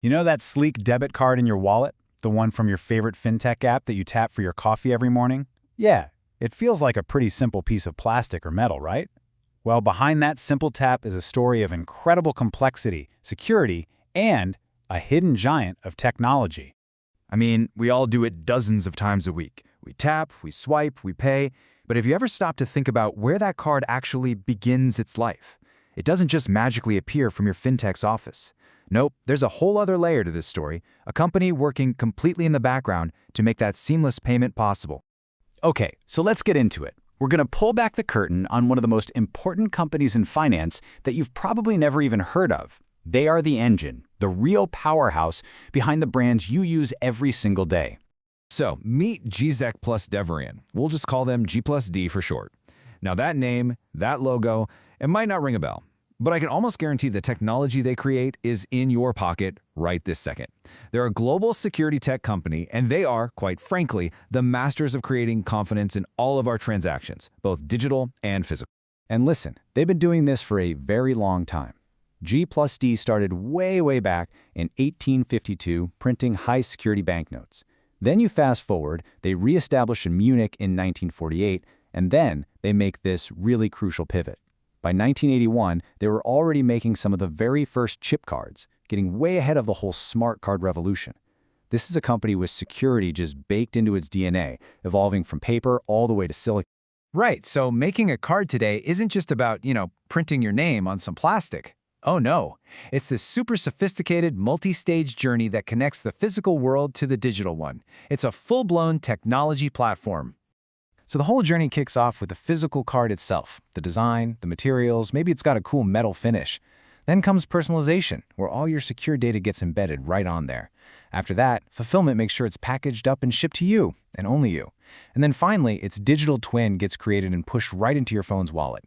You know that sleek debit card in your wallet? The one from your favorite FinTech app that you tap for your coffee every morning? Yeah, it feels like a pretty simple piece of plastic or metal, right? Well, behind that simple tap is a story of incredible complexity, security, and a hidden giant of technology. I mean, we all do it dozens of times a week. We tap, we swipe, we pay. But have you ever stopped to think about where that card actually begins its life? It doesn't just magically appear from your fintech's office. Nope, there's a whole other layer to this story, a company working completely in the background to make that seamless payment possible. Okay, so let's get into it. We're going to pull back the curtain on one of the most important companies in finance that you've probably never even heard of. They are the engine, the real powerhouse behind the brands you use every single day. So, meet Giesecke Devrient. We'll just call them G+D for short. Now that name, that logo, it might not ring a bell, but I can almost guarantee the technology they create is in your pocket right this second. They're a global security tech company, and they are, quite frankly, the masters of creating confidence in all of our transactions, both digital and physical. And listen, they've been doing this for a very long time. G+D started way back in 1852 printing high-security banknotes. Then you fast forward, they reestablished in Munich in 1948, and then they make this really crucial pivot. By 1981, they were already making some of the very first chip cards, getting way ahead of the whole smart card revolution. This is a company with security just baked into its DNA, evolving from paper all the way to silicon. Right, so making a card today isn't just about, printing your name on some plastic. Oh no, it's this super sophisticated, multi-stage journey that connects the physical world to the digital one. It's a full-blown technology platform. So the whole journey kicks off with the physical card itself, the design, the materials, maybe it's got a cool metal finish. Then comes personalization, where all your secure data gets embedded right on there. After that, fulfillment makes sure it's packaged up and shipped to you, and only you. And then finally, its digital twin gets created and pushed right into your phone's wallet.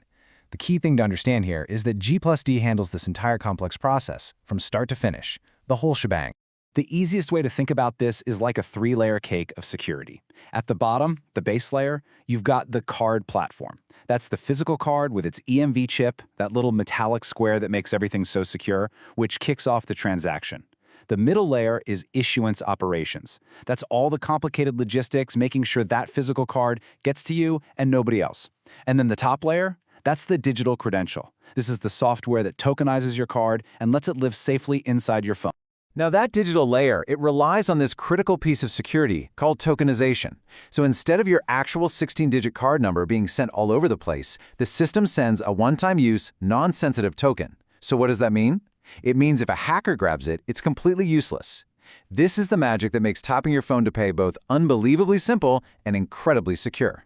The key thing to understand here is that G+D handles this entire complex process, from start to finish, the whole shebang. The easiest way to think about this is like a three-layer cake of security. At the bottom, the base layer, you've got the card platform. That's the physical card with its EMV chip, that little metallic square that makes everything so secure, which kicks off the transaction. The middle layer is issuance operations. That's all the complicated logistics, making sure that physical card gets to you and nobody else. And then the top layer? That's the digital credential. This is the software that tokenizes your card and lets it live safely inside your phone. Now that digital layer, it relies on this critical piece of security called tokenization. So instead of your actual 16-digit card number being sent all over the place, the system sends a one-time use, non-sensitive token. So what does that mean? It means if a hacker grabs it, it's completely useless. This is the magic that makes tapping your phone to pay both unbelievably simple and incredibly secure.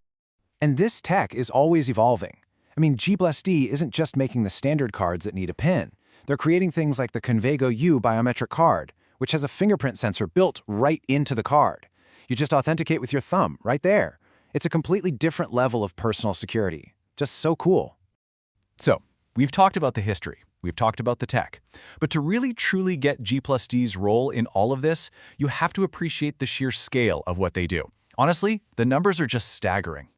And this tech is always evolving. I mean, G+D isn't just making the standard cards that need a PIN. They're creating things like the Convego U biometric card, which has a fingerprint sensor built right into the card. You just authenticate with your thumb right there. It's a completely different level of personal security. Just so cool. So, we've talked about the history. We've talked about the tech. But to really truly get G+D's role in all of this, you have to appreciate the sheer scale of what they do. Honestly, the numbers are just staggering.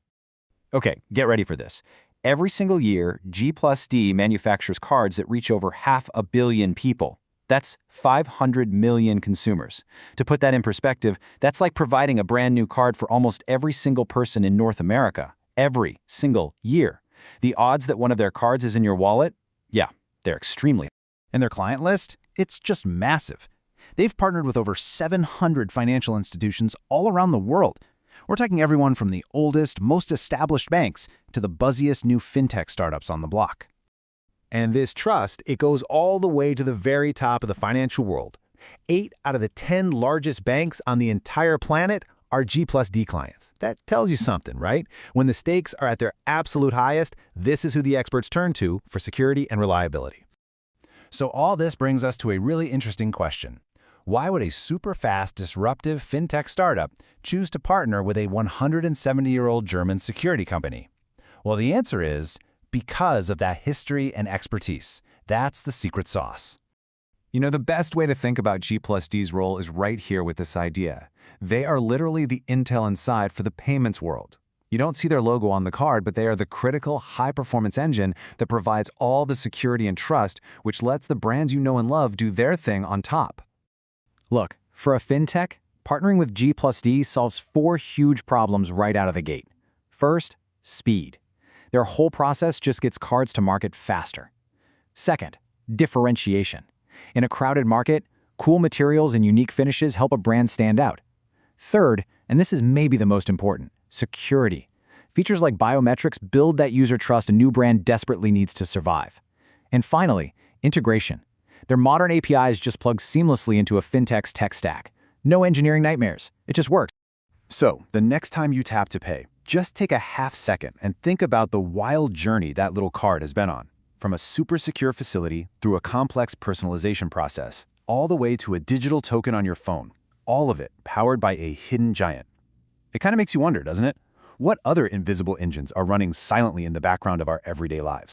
Okay, get ready for this. Every single year, G+D manufactures cards that reach over 500 million people. That's 500 million consumers. To put that in perspective, that's like providing a brand new card for almost every single person in North America, every single year. The odds that one of their cards is in your wallet? Yeah, they're extremely high. And their client list? It's just massive. They've partnered with over 700 financial institutions all around the world. We're talking everyone from the oldest, most established banks to the buzziest new fintech startups on the block. And this trust, it goes all the way to the very top of the financial world. 8 out of the 10 largest banks on the entire planet are G+D clients. That tells you something, right? When the stakes are at their absolute highest, this is who the experts turn to for security and reliability. So all this brings us to a really interesting question. Why would a super fast, disruptive fintech startup choose to partner with a 170-year-old German security company? Well, the answer is because of that history and expertise. That's the secret sauce. You know, the best way to think about G+D's role is right here with this idea. They are literally the Intel inside for the payments world. You don't see their logo on the card, but they are the critical, high-performance engine that provides all the security and trust, which lets the brands you know and love do their thing on top. Look, for a FinTech, partnering with G+D solves 4 huge problems right out of the gate. First, speed. Their whole process just gets cards to market faster. Second, differentiation. In a crowded market, cool materials and unique finishes help a brand stand out. Third, and this is maybe the most important, security. Features like biometrics build that user trust a new brand desperately needs to survive. And finally, integration. Their modern APIs just plug seamlessly into a FinTech's tech stack. No engineering nightmares. It just works. So, the next time you tap to pay, just take a half second and think about the wild journey that little card has been on. From a super secure facility through a complex personalization process, all the way to a digital token on your phone. All of it powered by a hidden giant. It kind of makes you wonder, doesn't it? What other invisible engines are running silently in the background of our everyday lives?